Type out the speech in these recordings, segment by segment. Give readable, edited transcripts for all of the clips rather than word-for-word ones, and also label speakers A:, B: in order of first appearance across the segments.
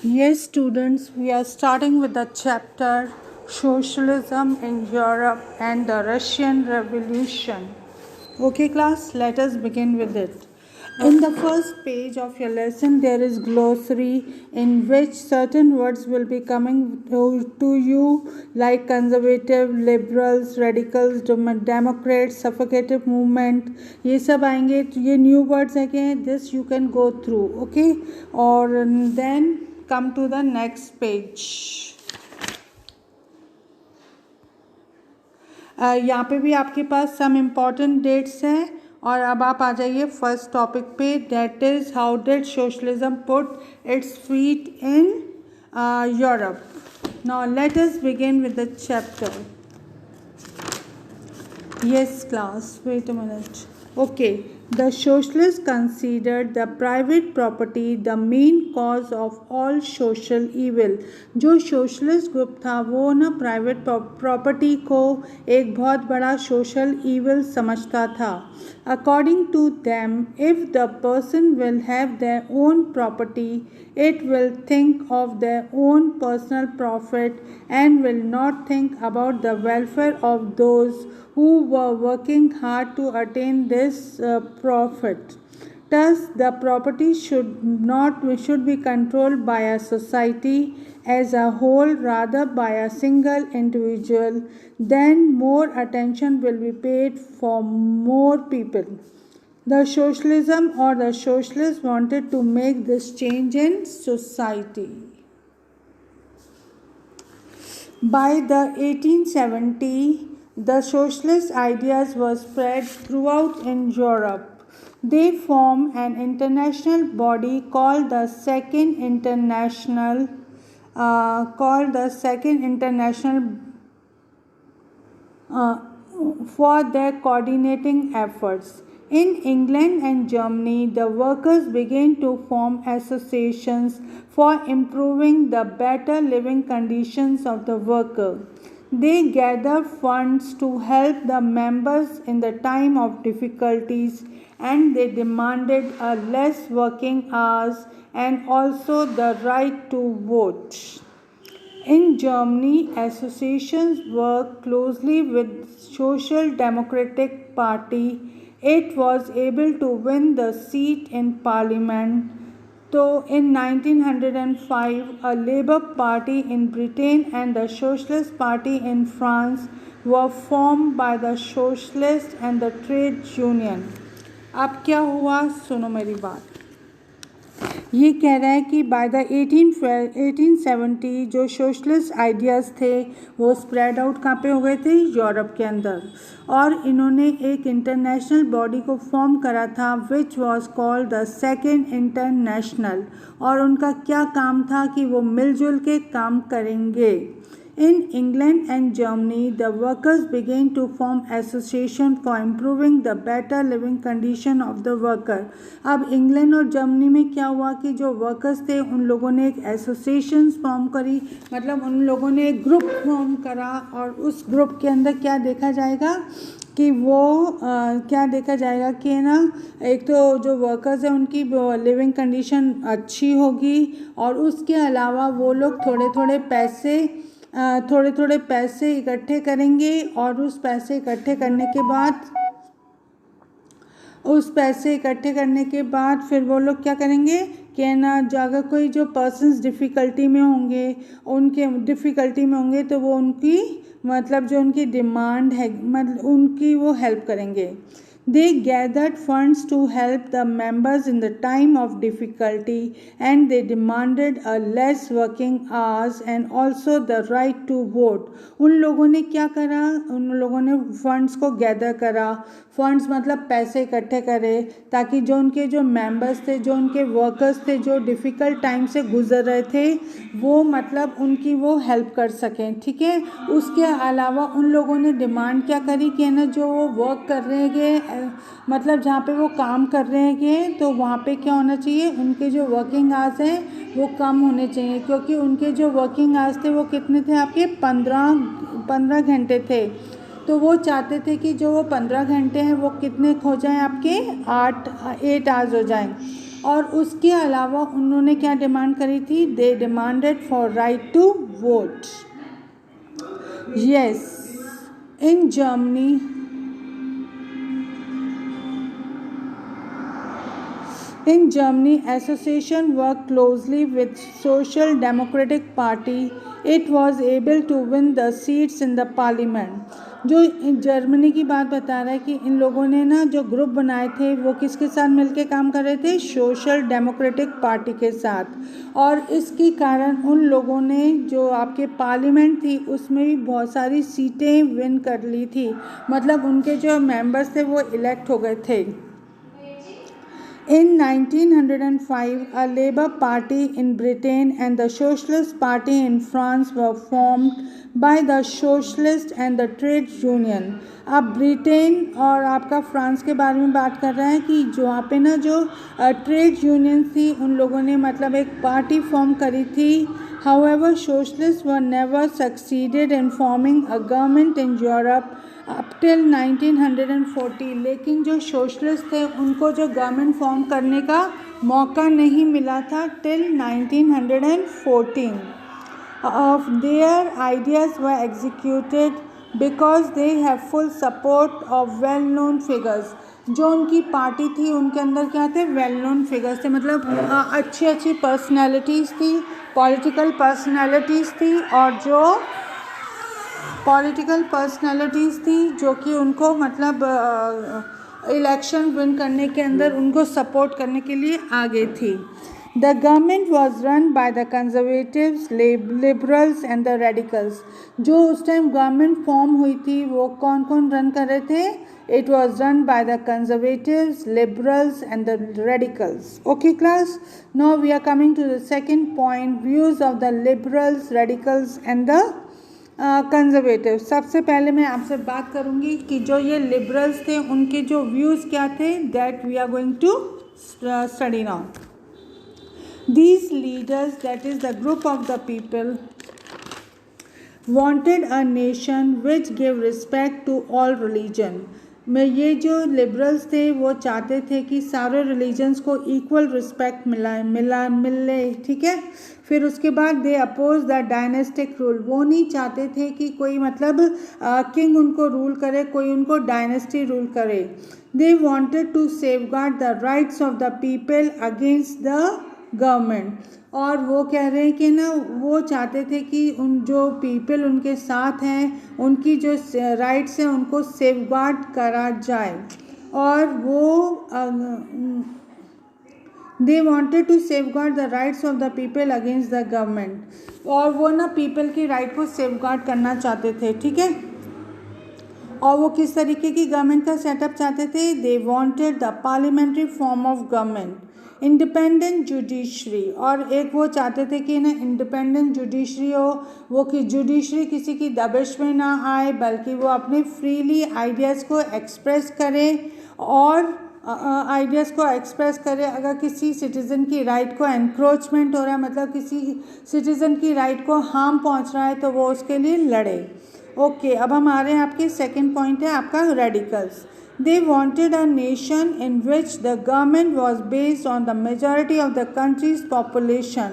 A: Yes, students, we are starting with the chapter Socialism in Europe and the Russian Revolution. Okay, class, let us begin with it. In the first page of your lesson, there is glossary in which certain words will be coming to you like conservative, liberals, radicals, democrats, suffocative movement. ये सब आएंगे तो ये new words हैं. This you can go through. Okay, और then come to the next page. यहाँ पे भी आपके पास सम इम्पॉर्टेंट डेट्स हैं और अब आप आ जाइए फर्स्ट टॉपिक पे, that is how did socialism put its feet in Europe. Now let us begin with the chapter. Yes, class. Wait a minute. Okay. The socialists considered the private property the main cause of all social evil. जो socialist group था वो ना private property को एक बहुत बड़ा social evil समझता था. According to them, if the person will have their own property, it will think of their own personal profit and will not think about the welfare of those who were working hard to attain this profit. Thus, the property should be controlled by a society as a whole rather by a single individual. Then more attention will be paid for more people. The socialism or the socialists wanted to make this change in society. By the 1870, the socialist ideas were spread throughout in Europe. They formed an international body called the Second International for their coordinating efforts. In England and Germany, the workers began to form associations for improving the better living conditions of the worker. They gathered funds to help the members in the time of difficulties, and they demanded a less working hours and also the right to vote. In Germany, associations worked closely with Social Democratic Party. It was able to win the seat in parliament. So in 1905, a Labour Party in Britain and the Socialist Party in France were formed by the Socialists and the Trade Union. अब क्या हुआ, सुनो मेरी बात. ये कह रहा है कि बाय द 1870 जो सोशलिस्ट आइडियाज़ थे वो स्प्रेड आउट कहाँ पे हो गए थे, यूरोप के अंदर. और इन्होंने एक इंटरनेशनल बॉडी को फॉर्म करा था which was called the second international. और उनका क्या काम था कि वो मिलजुल के काम करेंगे. In England and Germany, the workers began to form associations for improving the better living condition of the worker. अब इंग्लैंड और जर्मनी में क्या हुआ कि जो वर्कर्स थे उन लोगों ने एक एसोसिएशन फॉर्म करी, मतलब उन लोगों ने एक ग्रुप फॉर्म करा. और उस ग्रुप के अंदर क्या देखा जाएगा कि वो क्या देखा जाएगा कि ना, एक तो जो वर्कर्स हैं उनकी लिविंग कंडीशन अच्छी होगी और उसके अलावा वो लोग थोड़े थोड़े पैसे इकट्ठे करेंगे. और उस पैसे इकट्ठे करने के बाद फिर वो लोग क्या करेंगे कि ना, अगर कोई जो पर्सन्स डिफ़िकल्टी में होंगे तो वो उनकी मतलब जो उनकी डिमांड है मतलब उनकी वो हेल्प करेंगे. They gathered funds to help the members in the time of difficulty, and they demanded a less working hours and also the right to vote. उन लोगों ने क्या करा, उन लोगों ने फंड्स को गैदर करा. फंड्स मतलब पैसे इकट्ठे करे ताकि जो उनके जो मेंबर्स थे, जो उनके वर्कर्स थे, जो डिफ़िकल्ट टाइम से गुजर रहे थे, वो मतलब उनकी वो हेल्प कर सकें. ठीक है. उसके अलावा उन लोगों ने डिमांड क्या करी कि ना, जो वो वर्क कर रहे हैं मतलब जहाँ पे वो काम कर रहे हैं तो वहाँ पे क्या होना चाहिए, उनके जो वर्किंग आवर्स हैं वो कम होने चाहिए. क्योंकि उनके जो वर्किंग आवर्स थे वो कितने थे आपके, 15 घंटे थे. तो वो चाहते थे कि जो वो 15 घंटे हैं वो कितने हो जाएं आपके, 8 आवर्स हो जाएं. और उसके अलावा उन्होंने क्या डिमांड करी थी? They demanded for right to vote. Yes, in Germany association worked closely with Social Democratic Party. It was able to win the seats in the parliament. जो जर्मनी की बात बता रहा है कि इन लोगों ने ना जो ग्रुप बनाए थे वो किसके साथ मिलके काम कर रहे थे? सोशल डेमोक्रेटिक पार्टी के साथ, और इसके कारण उन लोगों ने जो आपके पार्लियामेंट थी उसमें भी बहुत सारी सीटें विन कर ली थी, मतलब उनके जो मेंबर्स थे वो इलेक्ट हो गए थे। In 1905, a Labour Party in Britain and the Socialist Party in France were formed by the Socialist and the Trade Union. अब ब्रिटेन और आपका फ्रांस के बारे में बात कर रहा है कि जो वहाँ पे ना जो ट्रेड यूनियन थी उन लोगों ने मतलब एक पार्टी फॉर्म करी थी। However, socialists were never succeeded in forming a government in Europe up till 1940। लेकिन जो सोशलिस्ट थे उनको जो गवर्नमेंट फॉर्म करने का मौका नहीं मिला था till 1914। Their ideas were executed because they have full support of well-known figures। जो उनकी पार्टी थी उनके अंदर क्या थे? वेल नोन फिगर्स थे, मतलब अच्छी अच्छी पर्सनैलिटीज़ थी, पॉलिटिकल पर्सनैलिटीज़ थी, और जो पॉलिटिकल पर्सनैलिटीज़ थी जो कि उनको मतलब इलेक्शन विन करने के अंदर उनको सपोर्ट करने के लिए आगे थी। The government was run by the conservatives, liberals and the radicals। जो उस टाइम गवर्नमेंट फॉर्म हुई थी वो कौन कौन रन कर रहे थे? It was run by the conservatives, liberals and the radicals। Okay class, now we are coming to the second point, views of the liberals, radicals and the conservative. सबसे पहले मैं आपसे बात करूंगी कि जो ये लिबरल्स थे उनके जो व्यूज़ क्या थे, that we are going to study now. These leaders, that is the group of the people, wanted a nation which gave respect to all religion। में ये जो लिबरल्स थे वो चाहते थे कि सारे रिलीजन्स को इक्वल रिस्पेक्ट मिले, ठीक है। फिर उसके बाद दे अपोज द डायनेस्टिक रूल। वो नहीं चाहते थे कि कोई मतलब किंग उनको रूल करे, कोई उनको डायनेस्टी रूल करे। They wanted to safeguard the rights of the people against the government. और वो कह रहे हैं कि ना वो चाहते थे कि उन जो पीपल उनके साथ हैं उनकी जो राइट्स हैं उनको सेफगार्ड करा जाए। और वो they wanted to safeguard the rights of the people against the government. और वो ना पीपल की राइट को सेफगार्ड करना चाहते थे, ठीक है। और वो किस तरीके की गवर्नमेंट का सेटअप चाहते थे? They wanted the parliamentary form of government, independent judiciary. और एक वो चाहते थे कि ना इंडिपेंडेंट जुडिशरी हो, वो कि जुडिशरी किसी की दबिश में ना आए बल्कि वो अपने फ्रीली आइडियाज़ को एक्सप्रेस करे, और आइडियाज़ को एक्सप्रेस करे। अगर किसी सिटीज़न की राइट को एनक्रोचमेंट हो रहा है, मतलब किसी सिटीज़न की राइट को हार्म पहुंच रहा है, तो वो उसके लिए लड़े। ओके, अब हम आ रहे हैं आपके सेकंड पॉइंट है आपका radicals. They wanted a nation in which the government was based on the majority of the country's population।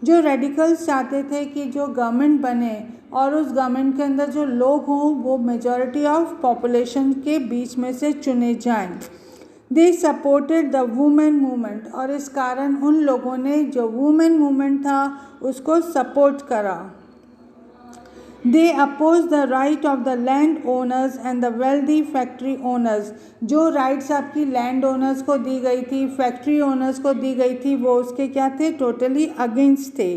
A: जो रेडिकल्स चाहते थे कि जो गवर्नमेंट बने और उस गवर्नमेंट के अंदर जो लोग हों वो मेजॉरिटी ऑफ पॉपुलेशन के बीच में से चुने जाएं। They supported the women movement। और इस कारण उन लोगों ने जो वुमेन मूवमेंट था उसको सपोर्ट करा। They opposed the right of the land owners and the wealthy factory owners। जो राइट्स आपकी लैंड ओनर्स को दी गई थी, फैक्ट्री ओनर्स को दी गई थी, वो उसके क्या थे? टोटली अगेंस्ट थे।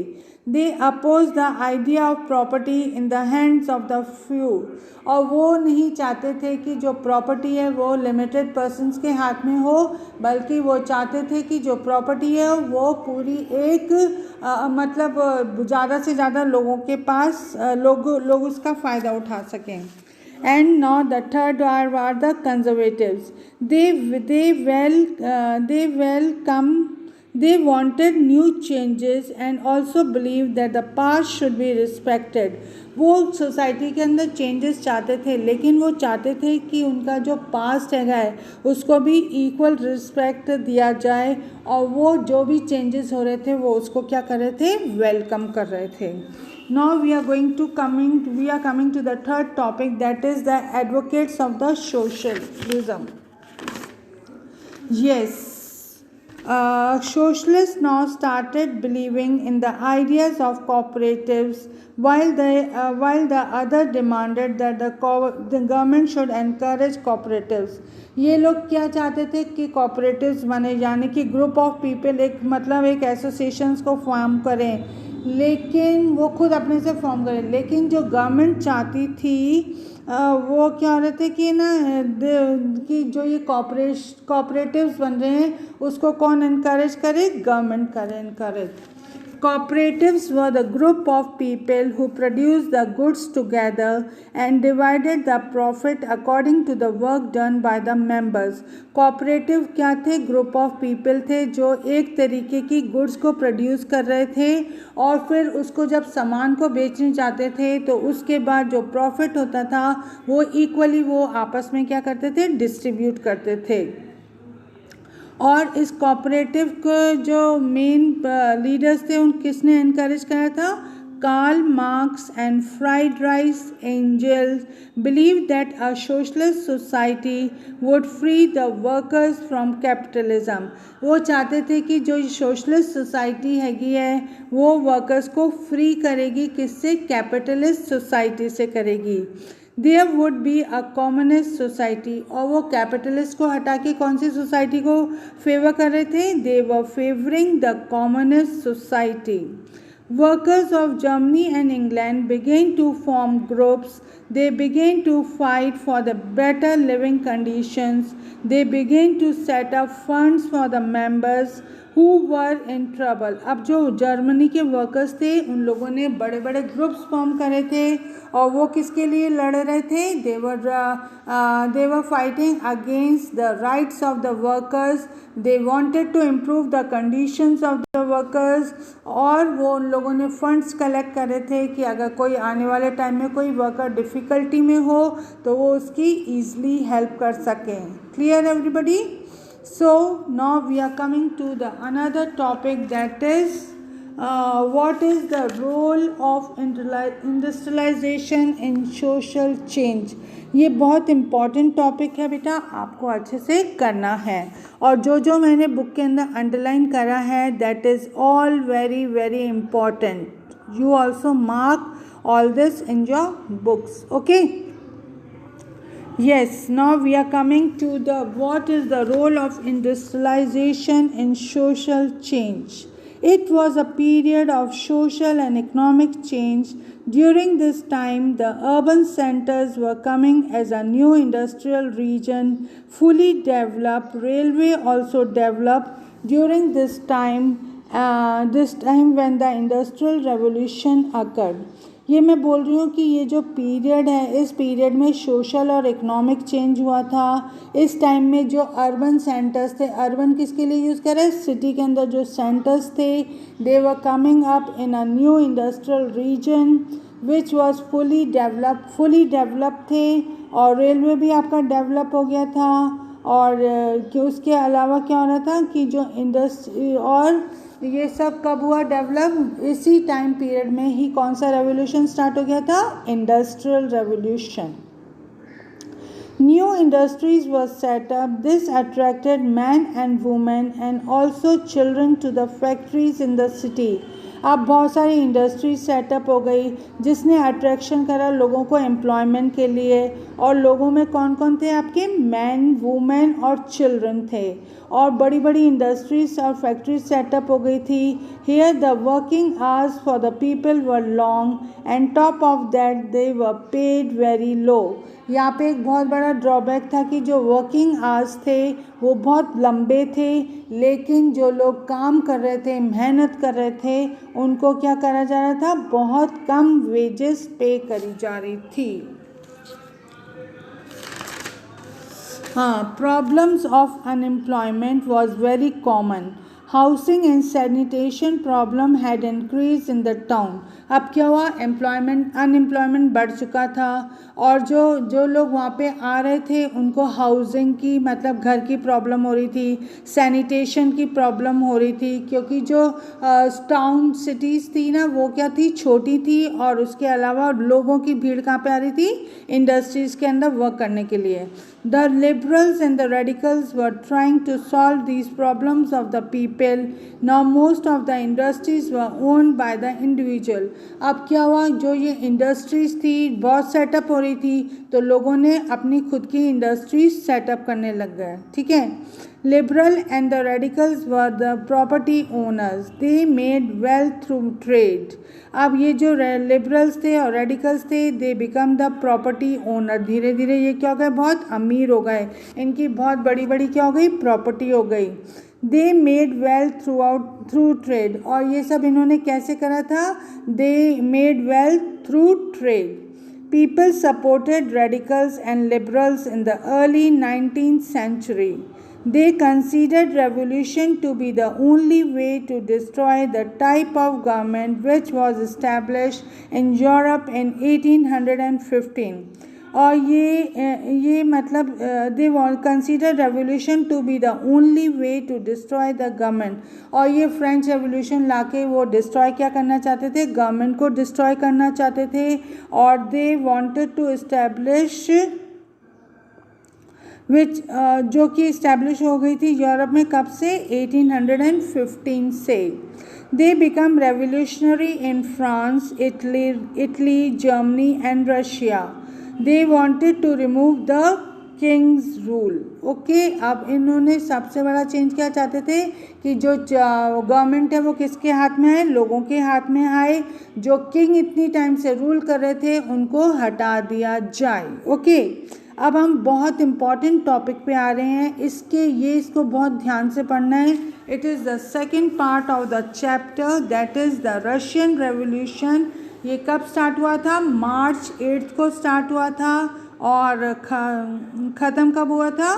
A: They opposed the idea of property in the hands of the few। और वो नहीं चाहते थे कि जो प्रॉपर्टी है वो लिमिटेड पर्सन्स के हाथ में हो, बल्कि वो चाहते थे कि जो प्रॉपर्टी है वो पूरी एक मतलब ज़्यादा से ज़्यादा लोगों के पास लोग उसका फ़ायदा उठा सकें। And now the third are the conservatives। They welcome They wanted new changes and also believed that the past should be respected. वो सोसाइटी के अंदर चेंजेस चाहते थे, लेकिन वो चाहते थे कि उनका जो पास्ट है उसको भी इक्वल रिस्पेक्ट दिया जाए, और वो जो भी चेंजेस हो रहे थे वो उसको क्या कर रहे थे, वेलकम कर रहे थे. Now we are coming to the third topic, that is the advocates of the socialism. Yes. Socialists now started believing in the ideas of cooperatives, while the other demanded that the government should encourage cooperatives. ये लोग क्या चाहते थे कि cooperatives बने, यानी कि group of people एक एसोसिएशंस को फॉर्म करें, लेकिन वो खुद अपने से फॉर्म करें. लेकिन जो गवर्नमेंट चाहती थी वो क्या हो रहे थे कि कि जो ये कॉपरेटिव्स बन रहे हैं उसको कौन इनकरेज करे, गवर्नमेंट करे encourage. Cooperatives were the group of people who produced the goods together and divided the profit according to the work done by the members. Cooperative क्या थे, ग्रुप ऑफ पीपल थे जो एक तरीके की गुड्स को प्रोड्यूस कर रहे थे, और फिर उसको जब सामान को बेचने जाते थे तो उसके बाद जो प्रॉफिट होता था वो इक्वली वो आपस में क्या करते थे, डिस्ट्रीब्यूट करते थे. और इस कोऑपरेटिव को जो मेन लीडर्स थे उन किसने इनकरेज करा था, Karl Marx and Friedrich Engels believe that a socialist society would free the workers from capitalism. वो चाहते थे कि जो सोशलिस्ट सोसाइटी हैगी है वो वर्कर्स को फ्री करेगी, किससे, कैपिटलिस्ट सोसाइटी से करेगी. There would be a communist society, और वो कैपिटलिस्ट को हटा के कौन सी सोसाइटी को फेवर कर रहे थे, they were favoring the communist society. Workers of Germany and England began to form groups. They began to fight for the better living conditions. They began to set up funds for the members who were in trouble. अब जो Germany के workers थे उन लोगों ने बड़े बड़े groups form करे थे, और वो किसके लिए लड़ रहे थे, they were fighting against the rights of the workers. They wanted to improve the conditions of the workers, और वो उन लोगों ने फंड्स कलेक्ट करे थे कि अगर कोई आने वाले टाइम में कोई वर्कर डिफ़िकल्टी में हो तो वो उसकी ईज़िली हेल्प कर सकें. Clear everybody? So now we are coming to the another topic, that is what is the role of industrialization in social change. ये बहुत इम्पॉर्टेंट टॉपिक है बेटा, आपको अच्छे से करना है, और जो मैंने बुक के अंदर अंडरलाइन करा है that is all very very important. You also mark all this in your books. Okay. Yes, now we are coming to the what is the role of industrialization in social change. It was a period of social and economic change. During this time, the urban centers were coming as a new industrial region, fully developed. Railway also developed during this time when the industrial revolution occurred. ये मैं बोल रही हूँ कि ये जो period है, इस पीरियड में सोशल और इकोनॉमिक चेंज हुआ था. इस टाइम में जो अर्बन सेंटर्स थे, अर्बन किसके लिए यूज़ करें, सिटी के अंदर जो सेंटर्स थे, they were coming up in a new industrial region which was fully develop थे, और रेलवे भी आपका डेवलप हो गया था. और कि उसके अलावा क्या हो रहा था कि जो इंडस्ट्री, और ये सब कब हुआ डेवलप, इसी टाइम पीरियड में ही कौन सा रेवोल्यूशन स्टार्ट हो गया था, industrial revolution. New industries were set up. This attracted men and women and also children to the factories in the city. अब बहुत सारी इंडस्ट्री सेटअप हो गई जिसने अट्रैक्शन करा लोगों को एम्प्लॉयमेंट के लिए, और लोगों में कौन कौन थे आपके, मैन, वुमेन और चिल्ड्रन थे, और बड़ी बड़ी इंडस्ट्रीज और फैक्ट्रीज सेटअप हो गई थी. Here the working hours for the people were long and top of that they were paid very low. यहाँ पे एक बहुत बड़ा ड्रॉबैक था कि जो वर्किंग आवर्स थे वो बहुत लंबे थे, लेकिन जो लोग काम कर रहे थे, मेहनत कर रहे थे, उनको क्या करा जा रहा था, बहुत कम वेजेस पे करी जा रही थी. हाँ, problems of unemployment was very common. Housing and sanitation problem had increase in the town. अब क्या हुआ, अनएम्प्लॉयमेंट बढ़ चुका था और जो लोग वहाँ पे आ रहे थे उनको हाउसिंग की मतलब घर की प्रॉब्लम हो रही थी, सैनिटेशन की प्रॉब्लम हो रही थी, क्योंकि जो टाउन सिटीज़ थी ना वो क्या थी, छोटी थी और उसके अलावा लोगों की भीड़ कहाँ पे आ रही थी, इंडस्ट्रीज़ के अंदर वर्क करने के लिए। The liberals and the radicals were trying to solve these problems of the people. Now most of the industries were owned by the individual. अब क्या हुआ, जो ये इंडस्ट्रीज थी बहुत सेटअप हो रही थी तो लोगों ने अपनी खुद की इंडस्ट्रीज सेटअप करने लग गए। ठीक है, liberal and the radicals were the property owners. They made wealth through trade. अब ये जो लिबरल्स थे और रेडिकल्स थे they become the property owner. धीरे धीरे ये क्या हो गए, बहुत अमीर हो गए, इनकी बहुत बड़ी बड़ी क्या हो गई, प्रॉपर्टी हो गई। They made wealth through trade. और ये सब इन्होंने कैसे करा था, they made wealth through trade. People supported radicals and liberals in the early 19th century. They considered revolution to be the only way to destroy the type of government which was established in Europe in 1815. और ये मतलब they consider revolution to be the only way to destroy the government. और ये French revolution लाके वो destroy क्या करना चाहते थे, गवर्नमेंट को डिस्ट्रॉय करना चाहते थे। और दे वांटेड टू इस्टेब्लिश विच जो कि इस्टेब्लिश हो गई थी यूरोप में, कब से, 1815 से। They become revolutionary in France, Italy, Germany and Russia. They wanted to remove the kings rule. Okay, अब इन्होंने सबसे बड़ा चेंज क्या चाहते थे कि जो गवर्नमेंट है वो किसके हाथ में आए, लोगों के हाथ में आए। जो किंग इतनी टाइम से रूल कर रहे थे उनको हटा दिया जाए। ओके, अब हम बहुत इम्पॉर्टेंट टॉपिक पे आ रहे हैं, इसको बहुत ध्यान से पढ़ना है। It is the second part of the chapter, that is the Russian revolution. ये कब स्टार्ट हुआ था, मार्च 8 को स्टार्ट हुआ था और ख़त्म कब हुआ था,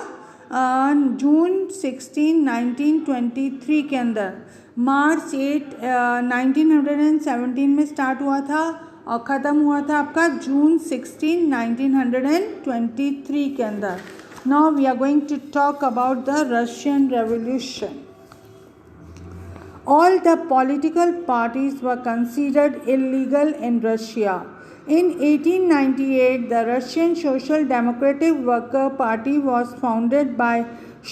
A: जून 16, 1923 के अंदर। मार्च 8 1917 में स्टार्ट हुआ था और ख़त्म हुआ था आपका जून 16, 1923 के अंदर। Now we are going to talk about the Russian revolution. All the political parties were considered illegal in Russia. In 1898, the Russian Social Democratic Worker Party was founded by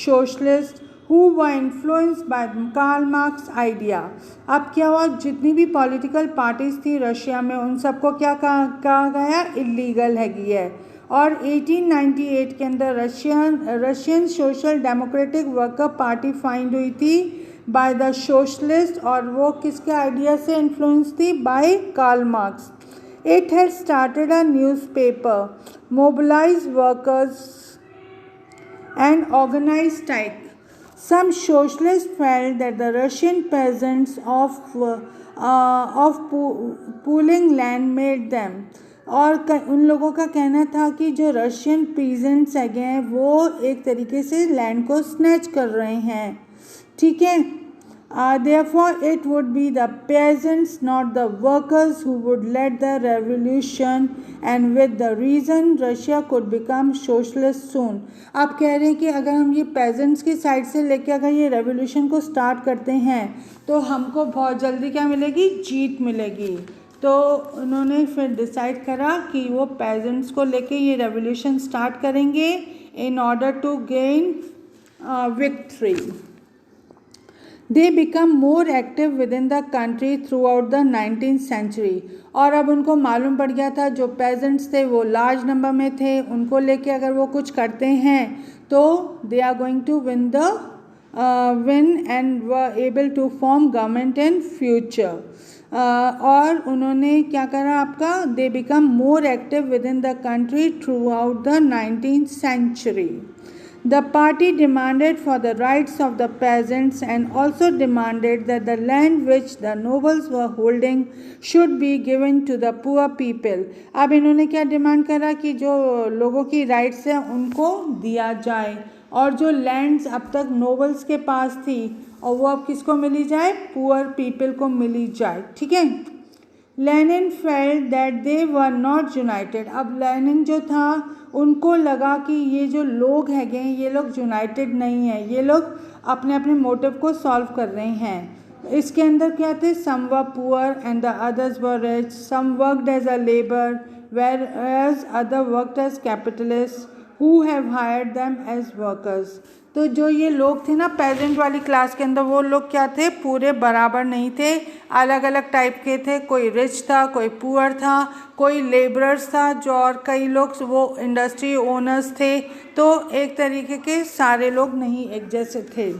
A: socialists who were influenced by Karl Marx idea. अब क्या हुआ, जितनी भी political parties थी Russia में उन सबको क्या कहा गया, इलीगल है। और 1898 के अंदर Russian social democratic worker party find हुई थी बाय द सोशलिस्ट, और वो किसके आइडिया से इन्फ्लुएंस थी, by Karl Marx. It had started a newspaper, mobilise workers and organise strike. Some socialists felt that the Russian peasants of pooling land made them, और उन लोगों का कहना था कि जो रशियन पीजेंट्स हैं वो एक तरीके से लैंड को स्नैच कर रहे हैं। ठीक है, therefore it would be the peasants, not the workers, who would lead the revolution, and with the reason Russia could become socialist soon. आप कह रहे हैं कि अगर हम ये peasants की साइड से लेके अगर ये रेवोल्यूशन को स्टार्ट करते हैं तो हमको बहुत जल्दी क्या मिलेगी, जीत मिलेगी। तो उन्होंने फिर डिसाइड करा कि वो peasants को लेके ये रेवोल्यूशन स्टार्ट करेंगे in order to gain victory. They become more active within the country throughout the 19th century. और अब उनको मालूम पड़ गया था जो peasants थे वो लार्ज नंबर में थे, उनको लेके अगर वो कुछ करते हैं तो they are going to win and were able to form government in future. और उन्होंने क्या करा आपका, they become more active within the country throughout the 19th century. The party demanded for the rights of the peasants and also demanded that the land which the nobles were holding should be given to the poor people. अब इन्होंने क्या demand करा कि जो लोगों की rights हैं उनको दिया जाए, और जो लैंड्स अब तक नोबल्स के पास थी और वो अब किसको मिली जाए, पुअर पीपल को मिली जाए, ठीक है। Lenin felt that they were not United, अब लेनिन जो था उनको लगा कि ये जो लोग हैगे ये लोग यूनाइटेड नहीं है, ये लोग अपने अपने मोटिव को सॉल्व कर रहे हैं। इसके अंदर क्या थे, some were poor and the others were rich, some worked as a labour whereas other worked as capitalists who have hired them as workers। तो जो ये लोग थे ना पेजेंट वाली क्लास के अंदर, वो लोग क्या थे, पूरे बराबर नहीं थे, अलग अलग टाइप के थे। कोई रिच था, कोई पुअर था, कोई लेबरर्स था, जो और कई लोग वो इंडस्ट्री ओनर्स थे। तो एक तरीके के सारे लोग नहीं एक जैसे थे।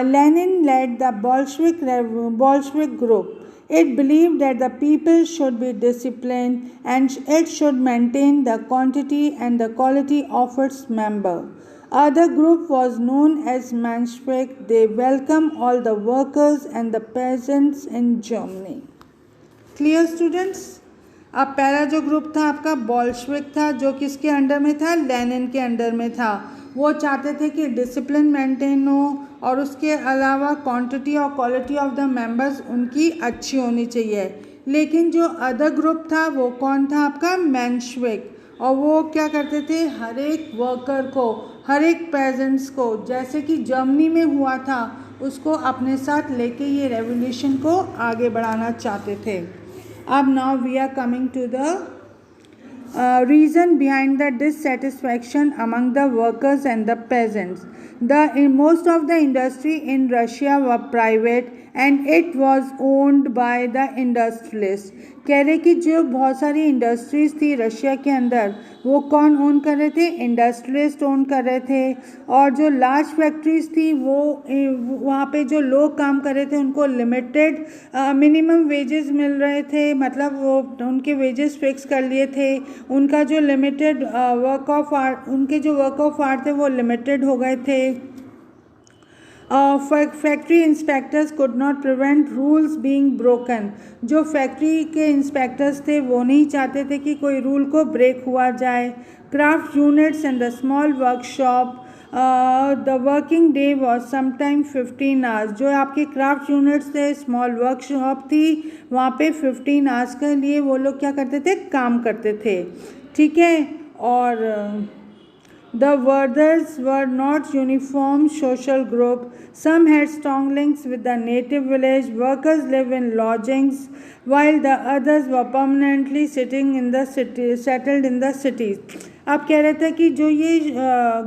A: Lenin led the Bolshevik group. It believed that the people should be disciplined and it should maintain the quantity and the quality of its member. Other group was known as Menshevik. They welcomed all the workers and the peasants in Germany. Clear students? अब पहला जो group था आपका Bolshevik था, जो किसके under में था, लेनिन के अंडर में था। वो चाहते थे कि डिसिप्लिन मेंटेन हो और उसके अलावा क्वांटिटी और क्वालिटी ऑफ द मेंबर्स उनकी अच्छी होनी चाहिए। लेकिन जो अदर ग्रुप था वो कौन था आपका, मेंशविक, और वो क्या करते थे, हर एक वर्कर को, हर एक पेजेंट्स को, जैसे कि जर्मनी में हुआ था, उसको अपने साथ लेके ये रेवोल्यूशन को आगे बढ़ाना चाहते थे। अब now we are coming to the reason behind the dissatisfaction among the workers and the peasants. Most of the industry in Russia were private and it was owned by the industrialists. कह रहे कि जो बहुत सारी industries थी Russia के अंदर, वो कौन ओन कर रहे थे, इंडस्ट्रियलिस्ट ओन कर रहे थे। और जो लार्ज फैक्ट्रीज थी वो वहाँ पे जो लोग काम कर रहे थे उनको लिमिटेड मिनिमम वेजेस मिल रहे थे, मतलब वो उनके वेजेस फिक्स कर लिए थे। उनका जो लिमिटेड वर्क ऑफ आर्ट, उनके जो वर्क ऑफ आर्ट थे वो लिमिटेड हो गए थे। Factory inspectors could not prevent rules being broken. जो फैक्ट्री के इंस्पेक्टर्स थे वो नहीं चाहते थे कि कोई रूल को ब्रेक हुआ जाए। Craft units and the small workshop, the working day was sometime 15 hours. जो आपके क्राफ्ट यूनिट्स थे, स्मॉल वर्कशॉप थी, वहाँ पे 15 आवर्स के लिए वो लोग क्या करते थे, काम करते थे, ठीक है। और the workers were not uniform social group. Some had strong links with the native village. Workers live in lodgings, while the others were permanently settled in the cities. अब कह रहे थे कि जो ये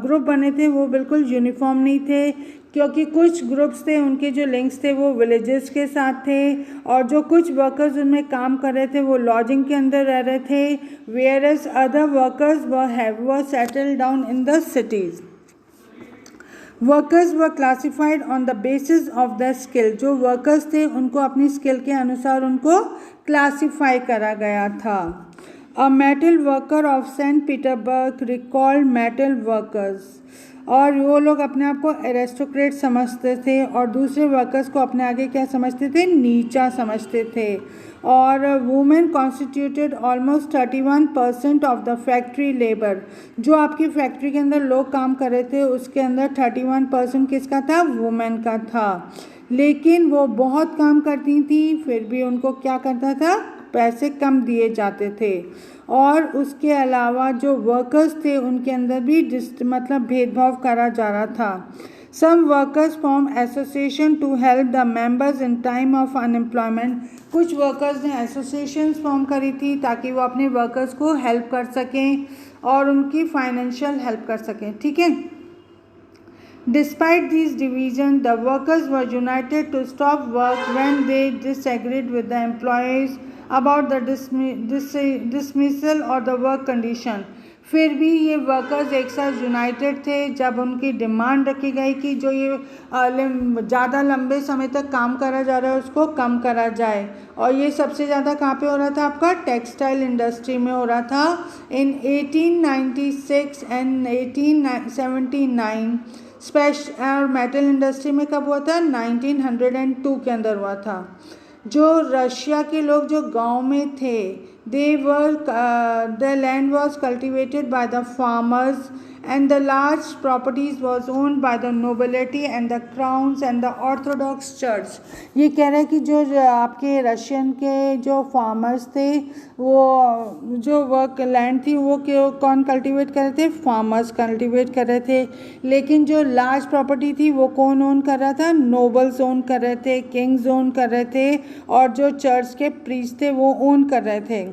A: ग्रुप बने थे वो बिल्कुल यूनिफॉर्म नहीं थे, क्योंकि कुछ ग्रुप्स थे उनके जो लिंक्स थे वो विलेजेस के साथ थे, और जो कुछ वर्कर्स उनमें काम कर रहे थे वो लॉजिंग के अंदर रह रहे थे, whereas other workers were settled down in the cities. Workers were classified on the basis of the skill. जो वर्कर्स थे उनको अपनी स्किल के अनुसार उनको क्लासिफाई करा गया था। A metal worker of Saint Petersburg recalled metal workers, और वो लोग अपने आप को एरिस्टोक्रेट समझते थे और दूसरे वर्कर्स को अपने आगे क्या समझते थे, नीचा समझते थे। और women constituted almost 31% of the factory labour. जो आपकी फैक्ट्री के अंदर लोग काम कर रहे थे उसके अंदर 31% किसका था, वुमेन का था। लेकिन वो बहुत काम करती थी, फिर भी उनको क्या करता था, पैसे कम दिए जाते थे। और उसके अलावा जो वर्कर्स थे उनके अंदर भी मतलब भेदभाव करा जा रहा था। Some workers form association to help the members in time of unemployment. कुछ वर्कर्स ने एसोसिएशंस फॉर्म करी थी ताकि वो अपने वर्कर्स को हेल्प कर सकें और उनकी फाइनेंशियल हेल्प कर सकें, ठीक है। Despite these divisions, the workers were united to stop work when they disagreed with the employees about the dismissal or the work condition. फिर भी ये वर्कर्स एक साथ यूनाइटेड थे जब उनकी डिमांड रखी गई कि जो ये ज़्यादा लंबे समय तक काम करा जा रहा है उसको कम करा जाए। और ये सबसे ज़्यादा कहाँ पे हो रहा था, आपका टेक्सटाइल इंडस्ट्री में हो रहा था। इन 1896 एंड 1879 स्पेशल। और मेटल इंडस्ट्री में कब हुआ था, 1902 के अंदर हुआ था। जो रशिया के लोग जो गांव में थे, the land was cultivated by the farmers and the large properties was owned by the nobility and the crowns and the Orthodox Church. ये कह रहे हैं कि जो आपके रशियन के जो फार्मर्स थे वो जो वर्क लैंड थी वो कौन कल्टीवेट कर रहे थे, फार्मर्स कल्टीवेट कर रहे थे, लेकिन जो लार्ज प्रॉपर्टी थी वो कौन ओन कर रहा था, नोबल्स ओन कर रहे थे, किंग्स ओन कर रहे थे, और जो चर्च के प्रीस्ट थे वो ओन कर रहे थे।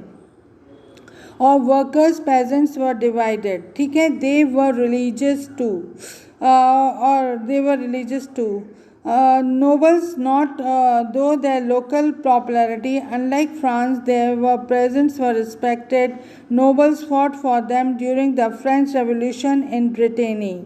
A: और वर्कर्स पेजेंट्स वर डिवाइडेड, ठीक है, दे वर रिलीजियस टू, और they were religious too nobles not though their local popularity, unlike France their presence were respected. Nobles fought for them during the French Revolution in Brittany.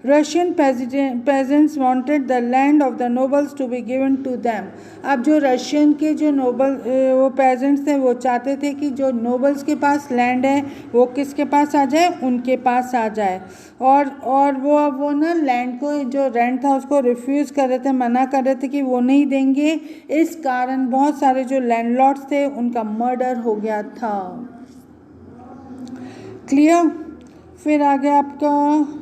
A: Russian peasants wanted the land of the nobles to be given to them. अब जो Russian के जो Nobel वो pageants थे वो चाहते थे कि जो नोबल्स के पास लैंड है वो किसके पास आ जाए, उनके पास आ जाए, और वो ना लैंड को जो रेंट था उसको रिफ्यूज़ कर रहे थे, मना कर रहे थे कि वो नहीं देंगे। इस कारण बहुत सारे जो लैंडलॉर्ड्स थे उनका मर्डर हो गया था। क्लियर। फिर आगे आपका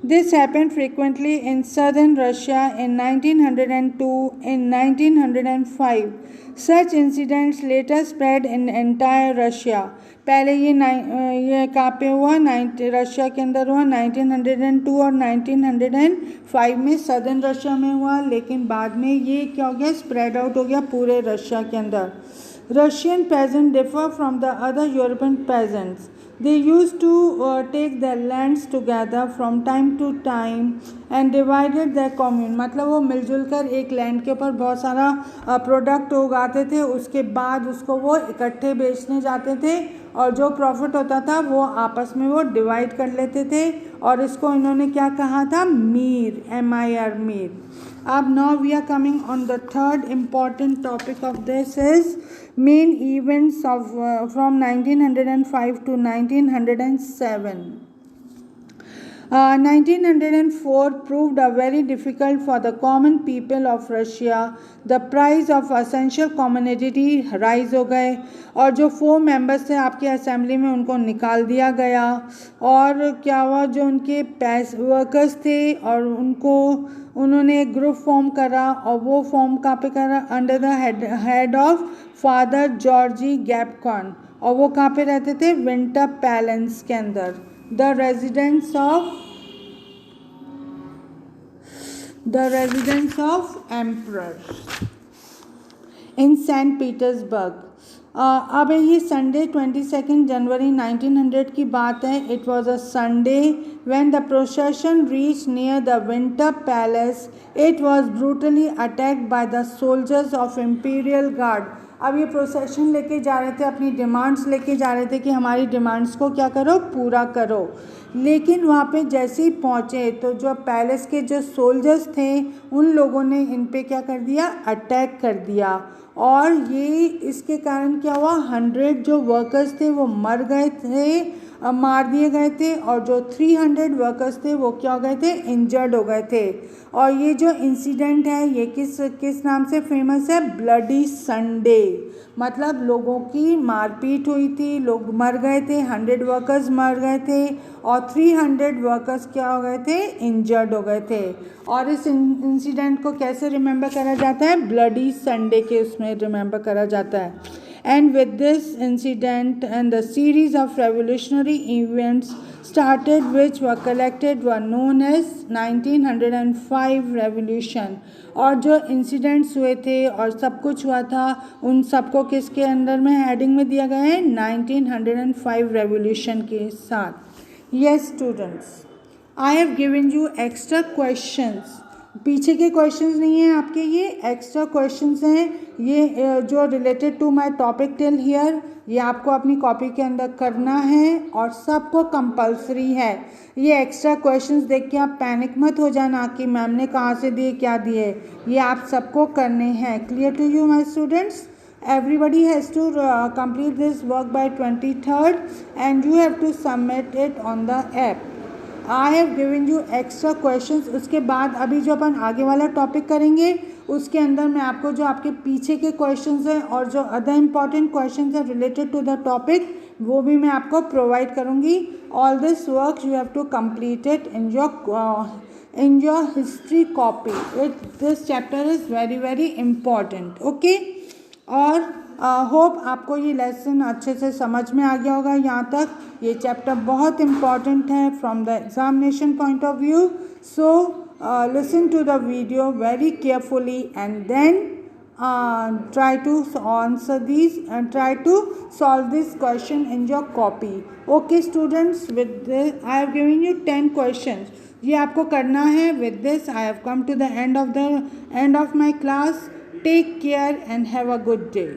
A: This happened frequently in southern Russia in 1902, in 1905. Such incidents later spread in entire Russia. पहले ये कहाँ पे हुआ, रशिया के अंदर हुआ 1902 और 1905 में सदर्न रशिया में हुआ, लेकिन बाद में ये क्या हो गया, स्प्रेड आउट हो गया पूरे रशिया के अंदर। Russian peasants differ from the other European peasants. They used to take their lands together from time to time and divided their commune. मतलब वो मिलजुल कर एक लैंड के ऊपर बहुत सारा प्रोडक्ट उगाते थे, उसके बाद उसको वो इकट्ठे बेचने जाते थे और जो प्रॉफिट होता था वो आपस में वो डिवाइड कर लेते थे, और इसको इन्होंने क्या कहा था, मीर, MIR, मीर। अब now we are coming on the third important topic of this is main events of from 1905 to 1907. 1904 proved very difficult for the common people of Russia. The price of essential commodity rise हो गए, और जो 4 members थे आपके assembly में उनको निकाल दिया गया, और क्या हुआ, जो उनके वर्कर्स थे और उन्होंने एक ग्रुप फॉर्म करा, और वो फॉर्म कहाँ पे करा, under the head of Father Georgy Gapon, और वो कहाँ पे रहते थे, विंटर पैलेस के अंदर, the residence of emperor in Saint Petersburg. अब ये संडे 22 जनवरी 1900 की बात है। It was a Sunday when the procession reach near the winter palace. It was brutally attacked by the soldiers of imperial guard. अब ये प्रोसेशन लेके जा रहे थे, अपनी डिमांड्स लेके जा रहे थे कि हमारी डिमांड्स को क्या करो, पूरा करो, लेकिन वहाँ पे जैसे ही पहुँचे तो जो पैलेस के जो सोल्जर्स थे उन लोगों ने इन पे क्या कर दिया, अटैक कर दिया, और ये इसके कारण क्या हुआ, 100 जो वर्कर्स थे वो मार दिए गए थे, और जो 300 वर्कर्स थे वो क्या हो गए थे, इंजर्ड हो गए थे। और ये जो इंसिडेंट है ये किस नाम से फेमस है, ब्लडी संडे। मतलब लोगों की मारपीट हुई थी, लोग मर गए थे, 100 वर्कर्स मर गए थे और 300 वर्कर्स क्या हो गए थे, इंजर्ड हो गए थे। और इस इंसिडेंट को कैसे रिमेंबर करा जाता है, ब्लडी संडे के उसमें रिमेंबर करा जाता है। And with this incident and the series of revolutionary events started which were collected were known as 1905 revolution। और जो इंसिडेंट्स हुए थे और सब कुछ हुआ था उन सबको किसके अंदर में हेडिंग में दिया गया है, 1905 रेवोल्यूशन के साथ। Yes students, I have given you extra questions. पीछे के क्वेश्चंस नहीं हैं आपके, ये एक्स्ट्रा क्वेश्चंस हैं, ये जो related to my topic till here, ये आपको अपनी कॉपी के अंदर करना है और सबको कंपलसरी है। ये एक्स्ट्रा क्वेश्चंस देख के आप पैनिक मत हो जाना कि मैम ने कहाँ से दिए क्या दिए, ये आप सबको करने हैं। Clear to you my students? Everybody has to complete this work by 23rd and you have to submit it on the app. I have given you extra questions। उसके बाद अभी जो अपन आगे वाला टॉपिक करेंगे उसके अंदर मैं आपको जो आपके पीछे के क्वेश्चंस हैं और जो अदर इम्पॉर्टेंट क्वेश्चंस हैं रिलेटेड टू द टॉपिक वो भी मैं आपको प्रोवाइड करूँगी. All this work you have to complete it in your history copy. This chapter is very important. Okay. और होप आपको ये लेसन अच्छे से समझ में आ गया होगा यहाँ तक. ये चैप्टर बहुत इम्पॉर्टेंट है from the examination point of view. So listen to the video very carefully and then try to answer these and try to solve this question in your copy. Okay students, with this I have given you 10 questions. ये आपको करना है. With this I have come to the end of my class. Take care and have a good day.